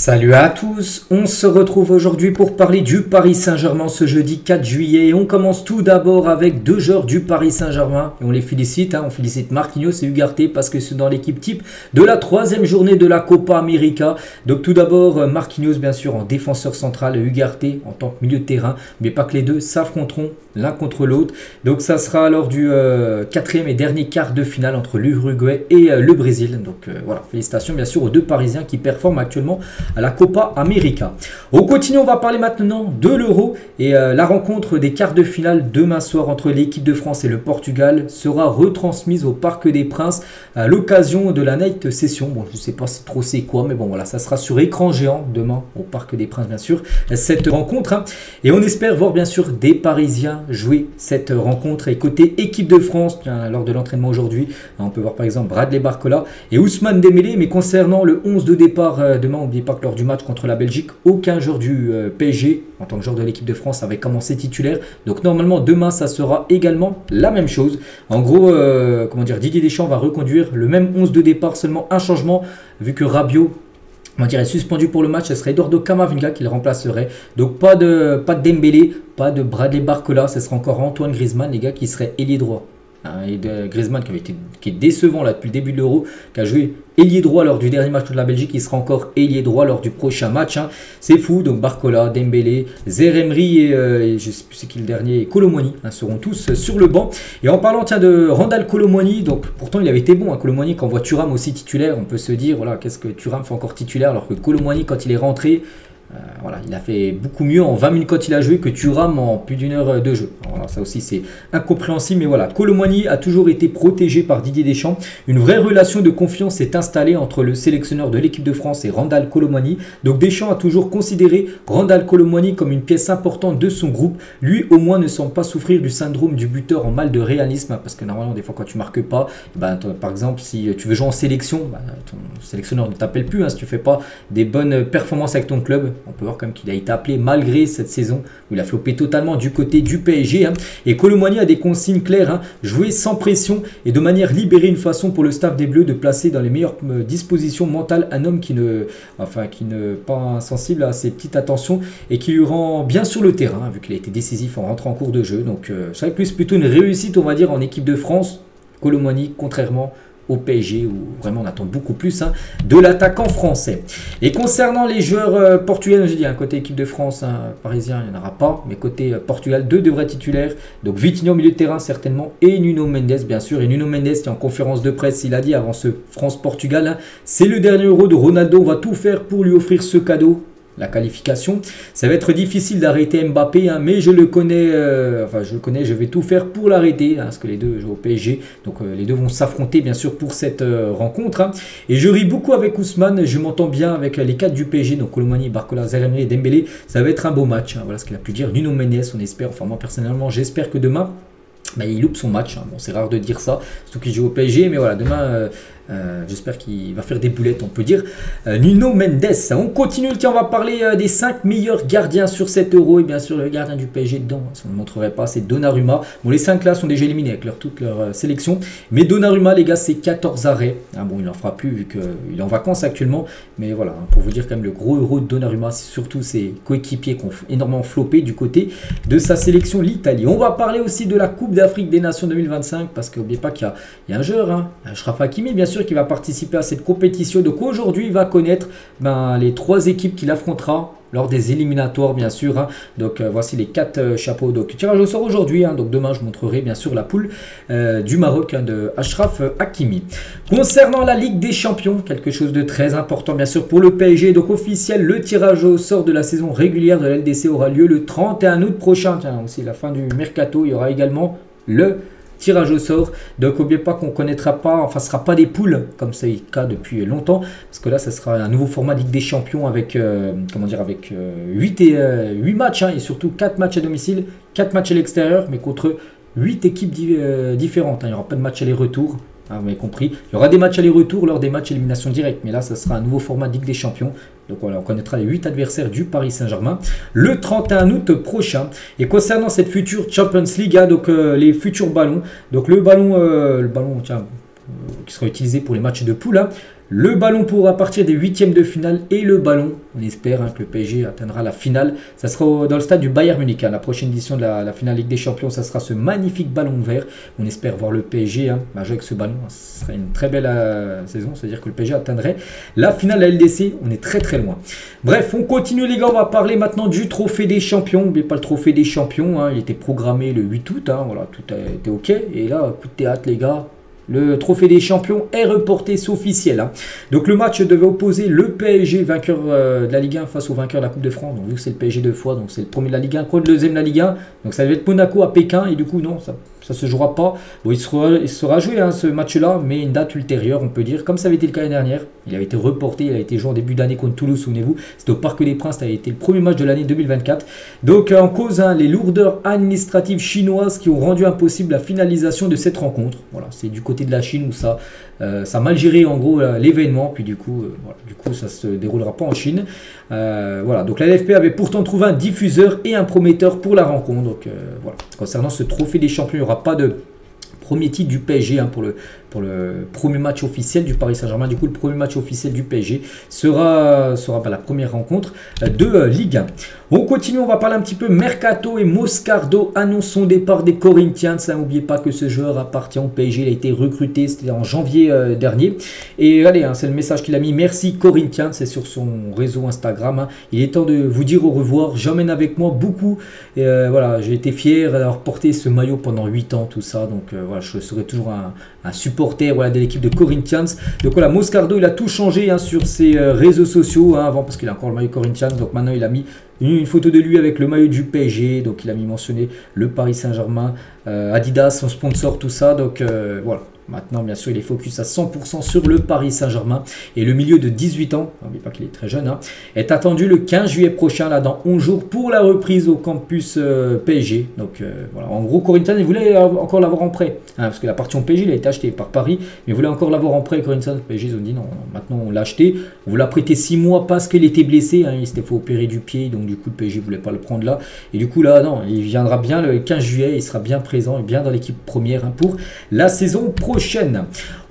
Salut à tous, on se retrouve aujourd'hui pour parler du Paris Saint-Germain ce jeudi 4 juillet. Et on commence tout d'abord avec deux joueurs du Paris Saint-Germain. Et on les félicite, on félicite Marquinhos et Ugarte parce que c'est dans l'équipe type de la troisième journée de la Copa América. Donc tout d'abord Marquinhos bien sûr en défenseur central, Ugarte en tant que milieu de terrain. Mais pas que les deux s'affronteront l'un contre l'autre. Donc ça sera lors du quatrième et dernier quart de finale entre l'Uruguay et le Brésil. Donc voilà, félicitations bien sûr aux deux Parisiens qui performent actuellement à la Copa América. On continue, on va parler maintenant de l'Euro et la rencontre des quarts de finale demain soir entre l'équipe de France et le Portugal sera retransmise au Parc des Princes à l'occasion de la Night Session. Bon, je ne sais pas trop c'est quoi, mais bon voilà, ça sera sur écran géant demain au Parc des Princes bien sûr, cette rencontre. Et on espère voir bien sûr des Parisiens jouer cette rencontre. Et côté équipe de France, lors de l'entraînement aujourd'hui, on peut voir par exemple Bradley Barcola et Ousmane Dembélé. Mais concernant le 11 de départ demain, n'oubliez pas que lors du match contre la Belgique, aucun joueur du PSG en tant que joueur de l'équipe de France avait commencé titulaire. Donc normalement demain ça sera également la même chose. En gros, comment dire, Didier Deschamps va reconduire le même 11 de départ, seulement un changement vu que Rabiot est suspendu pour le match. Ce serait Eduardo Camavinga qui le remplacerait. Donc pas de Dembélé, pas de Bradley Barcola, ce sera encore Antoine Griezmann les gars qui serait ailier droit. Et de Griezmann qui est décevant là depuis le début de l'Euro, qui a joué ailier droit lors du dernier match contre la Belgique, il sera encore ailier droit lors du prochain match. C'est fou, donc Barcola, Dembélé, Zeremri et je sais plus c'est qui le dernier, Colomoni seront tous sur le banc. Et en parlant de Randal Colomoni, donc pourtant il avait été bon, Colomoni, quand on voit Thuram aussi titulaire, on peut se dire voilà, qu'est-ce que Thuram fait encore titulaire alors que Colomoni quand il est rentré, voilà, il a fait beaucoup mieux en 20 minutes quand il a joué que Thuram en plus d'une heure de jeu. Voilà, ça aussi c'est incompréhensible, mais voilà, Colomoni a toujours été protégé par Didier Deschamps. Une vraie relation de confiance s'est installée entre le sélectionneur de l'équipe de France et Randal Colomoni. Donc Deschamps a toujours considéré Randal Colomoni comme une pièce importante de son groupe. Lui au moins ne semble pas souffrir du syndrome du buteur en mal de réalisme, parce que normalement des fois quand tu marques pas, par exemple si tu veux jouer en sélection, ton sélectionneur ne t'appelle plus si tu fais pas des bonnes performances avec ton club. On peut voir quand même qu'il a été appelé malgré cette saison où il a flopé totalement du côté du PSG. Et Colomoni a des consignes claires, jouer sans pression et de manière libérée, une façon pour le staff des Bleus de placer dans les meilleures dispositions mentales un homme qui ne pas insensible à ses petites attentions et qui lui rend bien sur le terrain, vu qu'il a été décisif en rentrant en cours de jeu. Donc c'est vrai que plus plutôt une réussite on va dire en équipe de France, Colomoni, contrairement au PSG où vraiment on attend beaucoup plus de l'attaquant français. Et concernant les joueurs portugais, j'ai dit côté équipe de France parisien il n'y en aura pas, mais côté Portugal deux devraient titulaires, donc Vitinha au milieu de terrain certainement et Nuno Mendes bien sûr. Et Nuno Mendes qui en conférence de presse il a dit avant ce France-Portugal, c'est le dernier Euro de Ronaldo, on va tout faire pour lui offrir ce cadeau, la qualification. Ça va être difficile d'arrêter Mbappé, mais je le connais, je vais tout faire pour l'arrêter, parce que les deux jouent au PSG, donc les deux vont s'affronter bien sûr pour cette rencontre. Et je ris beaucoup avec Ousmane, je m'entends bien avec les quatre du PSG, donc Colomani, Barcola, Zeremri et Dembélé. Ça va être un beau match, voilà ce qu'il a pu dire Nuno Mendes. On espère, enfin moi personnellement j'espère que demain il loupe son match, bon c'est rare de dire ça, surtout qu'il joue au PSG, mais voilà demain j'espère qu'il va faire des boulettes, on peut dire. Nuno Mendes. On continue, tiens, on va parler des 5 meilleurs gardiens sur cet Euro. Et bien sûr, le gardien du PSG dedans, si on ne le montrerait pas, c'est Donnarumma. Bon, les 5 là sont déjà éliminés avec toute leur sélection. Mais Donnarumma, les gars, c'est 14 arrêts. Bon, il n'en fera plus vu qu'il est en vacances actuellement. Mais voilà, pour vous dire quand même le gros Euro de Donnarumma, c'est surtout ses coéquipiers qui ont énormément floppé du côté de sa sélection, l'Italie. On va parler aussi de la Coupe d'Afrique des Nations 2025. Parce qu'oubliez pas qu'il y a un joueur, Achraf Hakimi, bien sûr, qui va participer à cette compétition. Donc aujourd'hui il va connaître les 3 équipes qu'il affrontera lors des éliminatoires bien sûr. Donc voici les 4 chapeaux. Donc tirage au sort aujourd'hui, donc demain je montrerai bien sûr la poule du Maroc de Achraf Hakimi. Concernant la Ligue des Champions, quelque chose de très important bien sûr pour le PSG. Donc officiel, le tirage au sort de la saison régulière de la LDC aura lieu le 31 août prochain. Tiens, aussi la fin du mercato, il y aura également le tirage au sort. Donc n'oubliez pas qu'on connaîtra pas, enfin ce sera pas des poules comme c'est le cas depuis longtemps, parce que là ça sera un nouveau format Ligue des Champions avec 8 matchs et surtout 4 matchs à domicile, 4 matchs à l'extérieur, mais contre 8 équipes différentes. Il n'y aura pas de match aller-retour. Vous m'avez compris. Il y aura des matchs aller-retour lors des matchs élimination directe. Mais là, ça sera un nouveau format Ligue des Champions. Donc voilà, on connaîtra les 8 adversaires du Paris Saint-Germain le 31 août prochain. Et concernant cette future Champions League, donc les futurs ballons. Donc le ballon, tiens, qui sera utilisé pour les matchs de poule. Hein. Le ballon pour à partir des huitièmes de finale et le ballon, on espère que le PSG atteindra la finale. Ça sera dans le stade du Bayern Munich. Hein. La prochaine édition de la finale Ligue des Champions, ça sera ce magnifique ballon vert. On espère voir le PSG jouer avec ce ballon. Ce serait une très belle saison, c'est-à-dire que le PSG atteindrait la finale de la LDC. On est très très loin. Bref, on continue les gars, on va parler maintenant du trophée des champions. N'oubliez pas le trophée des champions, il était programmé le 8 août. Voilà, tout était ok. Et là, coup de théâtre les gars. Le trophée des champions est reporté, c'est officiel. Donc le match devait opposer le PSG, vainqueur de la Ligue 1, face au vainqueur de la Coupe de France. Donc vu que c'est le PSG deux fois, donc c'est le premier de la Ligue 1 contre le deuxième de la Ligue 1. Donc ça devait être Monaco à Pékin et du coup non, ça se jouera pas. Bon, il sera joué ce match-là, mais une date ultérieure, on peut dire, comme ça avait été le cas l'année dernière. Il avait été reporté, il a été joué en début d'année contre Toulouse, souvenez-vous. C'était au Parc des Princes, ça a été le premier match de l'année 2024. Donc en cause, les lourdeurs administratives chinoises qui ont rendu impossible la finalisation de cette rencontre. Voilà, c'est du côté de la Chine où ça a mal géré en gros l'événement, puis du coup ça se déroulera pas en Chine. Voilà, donc la LFP avait pourtant trouvé un diffuseur et un prometteur pour la rencontre. Donc voilà, concernant ce trophée des champions, il n'y aura pas de premier titre du PSG pour le premier match officiel du Paris Saint-Germain. Du coup, le premier match officiel du PSG sera la première rencontre de Ligue 1. On continue, on va parler un petit peu Mercato et Moscardo annoncent son départ des Corinthians. N'oubliez pas que ce joueur appartient au PSG, il a été recruté, c'était en janvier dernier. Et allez, c'est le message qu'il a mis. Merci Corinthians, c'est sur son réseau Instagram. Il est temps de vous dire au revoir. J'emmène avec moi beaucoup. Et, voilà, j'ai été fier d'avoir porté ce maillot pendant 8 ans, tout ça. Donc voilà, je serai toujours un supporter de l'équipe de Corinthians. Donc voilà, Moscardo, il a tout changé sur ses réseaux sociaux avant, parce qu'il a encore le maillot Corinthians. Donc maintenant, il a mis une photo de lui avec le maillot du PSG. Donc il a mis mentionné le Paris Saint-Germain, Adidas, son sponsor, tout ça. Donc voilà. Maintenant, bien sûr, il est focus à 100% sur le Paris Saint-Germain. Et le milieu de 18 ans, n'oubliez pas qu'il est très jeune, est attendu le 15 juillet prochain, là, dans 11 jours, pour la reprise au campus PSG. Donc, voilà. En gros, Corinthians, il voulait encore l'avoir en prêt. Parce que la partie en PSG, il a été acheté par Paris. Mais il voulait encore l'avoir en prêt. Corinthians, PSG, ils ont dit non, maintenant, on l'a acheté. On vous l'a prêté 6 mois parce qu'il était blessé. Il s'était fait opérer du pied. Donc, du coup, le PSG ne voulait pas le prendre là. Et du coup, là, non, il viendra bien le 15 juillet. Il sera bien présent et bien dans l'équipe première pour la saison prochaine.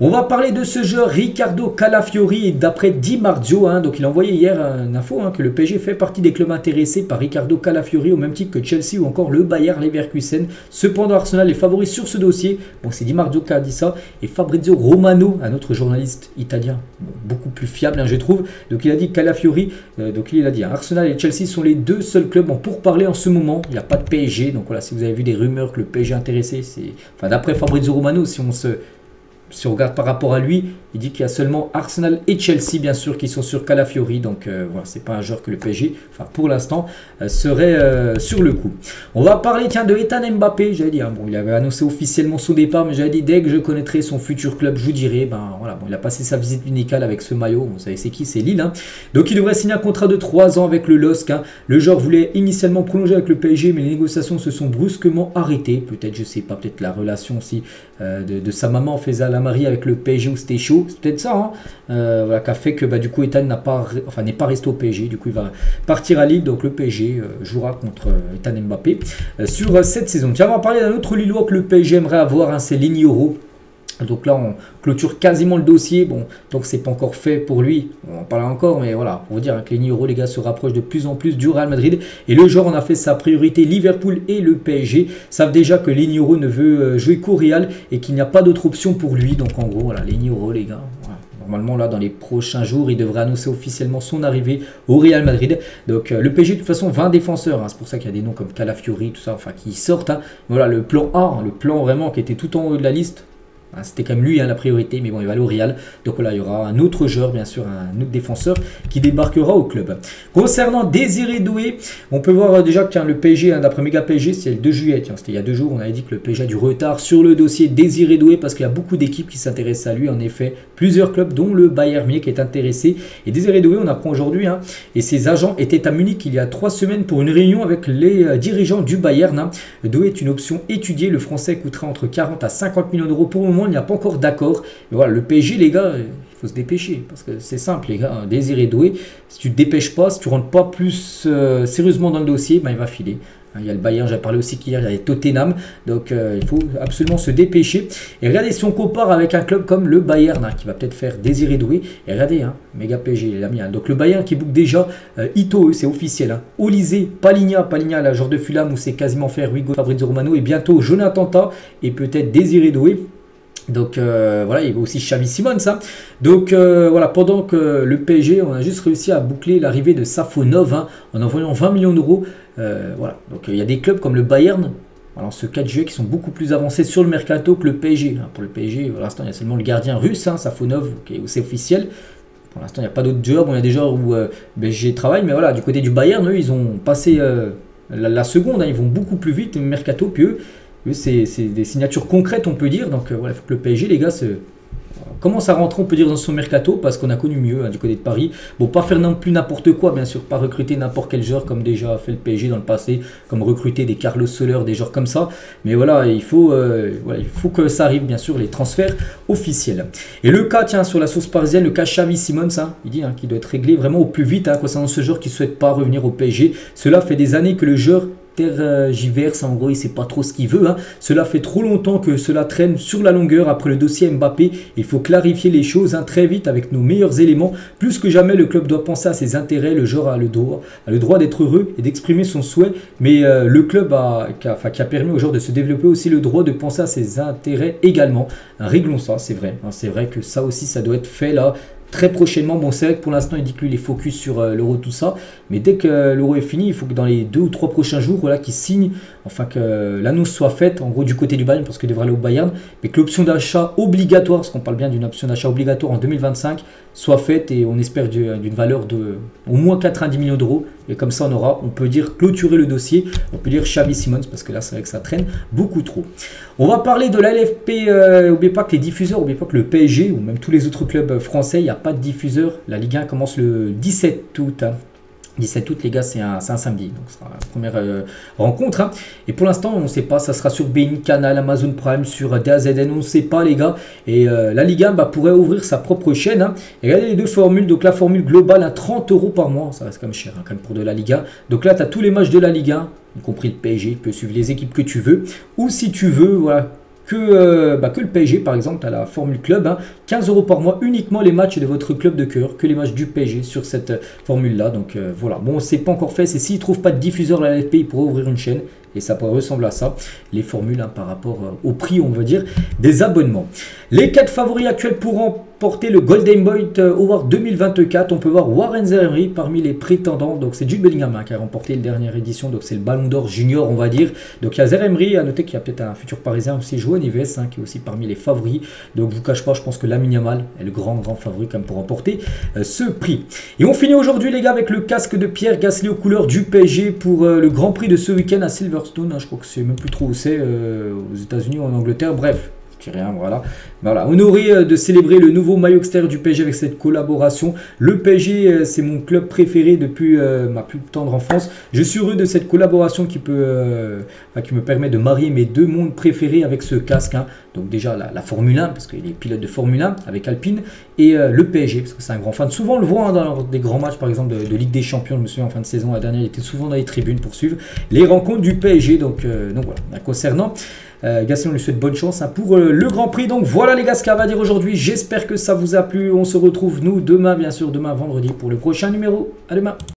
On va parler de ce joueur Riccardo Calafiori et d'après Di Marzio, donc il a envoyé hier une info que le PSG fait partie des clubs intéressés par Riccardo Calafiori au même titre que Chelsea ou encore le Bayer Leverkusen. Cependant Arsenal est favori sur ce dossier. Bon, c'est Di Marzio qui a dit ça et Fabrizio Romano, un autre journaliste italien, beaucoup plus fiable je trouve. Donc il a dit Calafiori, donc il a dit Arsenal et Chelsea sont les deux seuls clubs en pourparlers en ce moment. Il n'y a pas de PSG. Donc voilà, si vous avez vu des rumeurs que le PSG est intéressé, c'est d'après Fabrizio Romano, si on regarde par rapport à lui, il dit qu'il y a seulement Arsenal et Chelsea, bien sûr, qui sont sur Calafiori. Donc, voilà, c'est pas un joueur que le PSG, pour l'instant, serait sur le coup. On va parler, de Ethan Mbappé. J'avais dit, bon, il avait annoncé officiellement son départ, mais j'avais dit, dès que je connaîtrai son futur club, je vous dirai. Voilà, il a passé sa visite médicale avec ce maillot. Vous savez, c'est qui? C'est Lille. Donc, il devrait signer un contrat de 3 ans avec le LOSC. Le joueur voulait initialement prolonger avec le PSG, mais les négociations se sont brusquement arrêtées. Peut-être, je sais pas, peut-être la relation aussi de sa maman faisait à la mariée avec le PSG où c'était chaud. C'est peut-être ça voilà, qui a fait que du coup Ethan n'est pas resté au PSG. Du coup il va partir à Lille. Donc le PSG jouera contre Ethan Mbappé sur cette saison. Tiens, on va parler d'un autre Lillois que le PSG aimerait avoir, c'est Lignauro. Donc là, on clôture quasiment le dossier. Bon, tant que c'est pas encore fait pour lui, on en parle encore, mais voilà, on va dire que Lignauro, les gars, se rapprochent de plus en plus du Real Madrid. Et le joueur en a fait sa priorité. Liverpool et le PSG savent déjà que Lignauro ne veut jouer qu'au Real et qu'il n'y a pas d'autre option pour lui. Donc en gros, voilà, Lignauro, les gars. Voilà. Normalement, là, dans les prochains jours, il devrait annoncer officiellement son arrivée au Real Madrid. Donc, le PSG, de toute façon, 20 défenseurs. C'est pour ça qu'il y a des noms comme Calafiori, tout ça, qui sortent. Voilà, le plan A, le plan vraiment qui était tout en haut de la liste. C'était quand même lui la priorité, mais bon, il va aller au Real. Donc voilà, il y aura un autre joueur, bien sûr, un autre défenseur qui débarquera au club. Concernant Désiré Doué, on peut voir déjà que le PSG, d'après Méga PSG, c'est le 2 juillet. C'était il y a 2 jours, on avait dit que le PSG a du retard sur le dossier Désiré Doué parce qu'il y a beaucoup d'équipes qui s'intéressent à lui. En effet, plusieurs clubs, dont le Bayern Munich, est intéressé. Et Désiré Doué, on apprend aujourd'hui, et ses agents étaient à Munich il y a 3 semaines pour une réunion avec les dirigeants du Bayern. Doué est une option étudiée. Le Français coûtera entre 40 à 50 millions d'euros pour le moment. Il n'y a pas encore d'accord. Mais voilà, le PSG, les gars, il faut se dépêcher. Parce que c'est simple, les gars. Désiré Doué, si tu ne te dépêches pas, si tu ne rentres pas plus sérieusement dans le dossier, il va filer. Il y a le Bayern, j'ai parlé aussi qu'hier, il y a Tottenham. Donc il faut absolument se dépêcher. Et regardez, si on compare avec un club comme le Bayern, qui va peut-être faire désirer Doué. Et regardez, méga PSG, les amis. Donc le Bayern qui book déjà Ito, c'est officiel. Olysée, Paligna, là, genre de Fulham où c'est quasiment fait Hugo Fabrizio Romano. Et bientôt Jonathan Tah et peut-être Désiré Doué. Donc voilà, il y a aussi Xavi Simons. Donc voilà, pendant que le PSG, on a juste réussi à boucler l'arrivée de Safonov en envoyant 20 millions d'euros. Voilà, donc il y a des clubs comme le Bayern, alors ce 4 juillet, qui sont beaucoup plus avancés sur le mercato que le PSG. Pour le PSG, pour l'instant, il y a seulement le gardien russe, Safonov, où c'est officiel. Pour l'instant, il n'y a pas d'autres joueurs. Bon, il y a des joueurs où PSG travaille, mais voilà, du côté du Bayern, eux, ils ont passé la seconde, ils vont beaucoup plus vite, le mercato, puis eux, c'est des signatures concrètes, on peut dire. Donc voilà, il faut que le PSG, les gars, commence à rentrer, on peut dire, dans son mercato, parce qu'on a connu mieux du côté de Paris. Bon, pas faire non plus n'importe quoi, bien sûr, pas recruter n'importe quel joueur comme déjà fait le PSG dans le passé, comme recruter des Carlos Soler, des joueurs comme ça. Mais voilà, il faut que ça arrive, bien sûr, les transferts officiels. Et le cas, tiens, sur la source parisienne, le cas Xavi Simons, il dit qu'il doit être réglé vraiment au plus vite concernant ce joueur qui ne souhaite pas revenir au PSG. Cela fait des années que le joueur tergiverse, en gros il sait pas trop ce qu'il veut. Cela fait trop longtemps que cela traîne sur la longueur après le dossier Mbappé. Il faut clarifier les choses très vite avec nos meilleurs éléments. Plus que jamais, le club doit penser à ses intérêts. Le joueur a le droit d'être heureux et d'exprimer son souhait, mais le club qui a permis au joueur de se développer aussi le droit de penser à ses intérêts également. Réglons ça, c'est vrai. C'est vrai que ça aussi, ça doit être fait là très prochainement. Bon, c'est vrai que pour l'instant, il dit que lui, il est focus sur l'Euro, tout ça. Mais dès que l'Euro est fini, il faut que dans les 2 ou 3 prochains jours, voilà, qu'il signe, enfin que l'annonce soit faite, en gros, du côté du Bayern, parce qu'il devrait aller au Bayern, mais que l'option d'achat obligatoire, parce qu'on parle bien d'une option d'achat obligatoire en 2025, soit faite, et on espère d'une valeur de au moins 90 millions d'euros. Et comme ça, on peut dire, clôturer le dossier. On peut dire Xavi Simons, parce que là, c'est vrai que ça traîne beaucoup trop. On va parler de la LFP. N'oubliez pas que les diffuseurs, n'oubliez pas que le PSG, ou même tous les autres clubs français, il n'y a pas de diffuseur. La Ligue 1 commence le 17 août. 17 août, les gars, c'est un samedi. Donc, ce sera la première rencontre. Et pour l'instant, on ne sait pas. Ça sera sur beIN, Canal, Amazon Prime, sur DAZN. On ne sait pas, les gars. Et la Ligue 1 pourrait ouvrir sa propre chaîne. Et regardez les deux formules. Donc, la formule globale, 30 € par mois. Ça reste quand même cher, quand même, pour de la Ligue 1. Donc là, tu as tous les matchs de la Ligue 1, y compris le PSG. Tu peux suivre les équipes que tu veux. Ou si tu veux, voilà, que le PSG, par exemple, à la Formule Club, 15 € par mois, uniquement les matchs de votre club de cœur, que les matchs du PSG sur cette formule-là. Donc voilà, bon, c'est pas encore fait, c'est s'ils ne trouvent pas de diffuseur à la LFP, ils pourraient ouvrir une chaîne. Et ça pourrait ressembler à ça, les formules par rapport au prix, on va dire, des abonnements. Les 4 favoris actuels pour remporter le Golden Boy Award 2024. On peut voir Warren Zaïre parmi les prétendants. Donc c'est Jude Bellingham qui a remporté la dernière édition. Donc c'est le Ballon d'Or junior, on va dire. Donc il y a Zaïre, à noter qu'il y a peut-être un futur parisien aussi, João Neves, qui est aussi parmi les favoris. Donc je vous cache pas, je pense que Lamine Yamal est le grand favori quand même pour remporter ce prix. Et on finit aujourd'hui, les gars, avec le casque de Pierre Gasly aux couleurs du PSG pour le Grand Prix de ce week-end à Silverstone. Je crois que c'est même plus trop où c'est, aux États-Unis ou en Angleterre. Bref, je dis rien, voilà. Honoré de célébrer le nouveau maillot extérieur du PSG avec cette collaboration. Le PSG, c'est mon club préféré depuis ma plus tendre enfance. Je suis heureux de cette collaboration qui me permet de marier mes 2 mondes préférés avec ce casque. Donc déjà la Formule 1, parce qu'il est pilote de Formule 1 avec Alpine, et le PSG, parce que c'est un grand fan. Souvent on le voit dans des grands matchs, par exemple de Ligue des Champions. Je me souviens en fin de saison, la dernière, il était souvent dans les tribunes pour suivre les rencontres du PSG. Donc voilà, concernant Gasly, on lui souhaite bonne chance pour le Grand Prix. Donc voilà, les gars, ce qu'on va dire aujourd'hui. J'espère que ça vous a plu. On se retrouve, nous, demain, bien sûr, demain vendredi, pour le prochain numéro. À demain.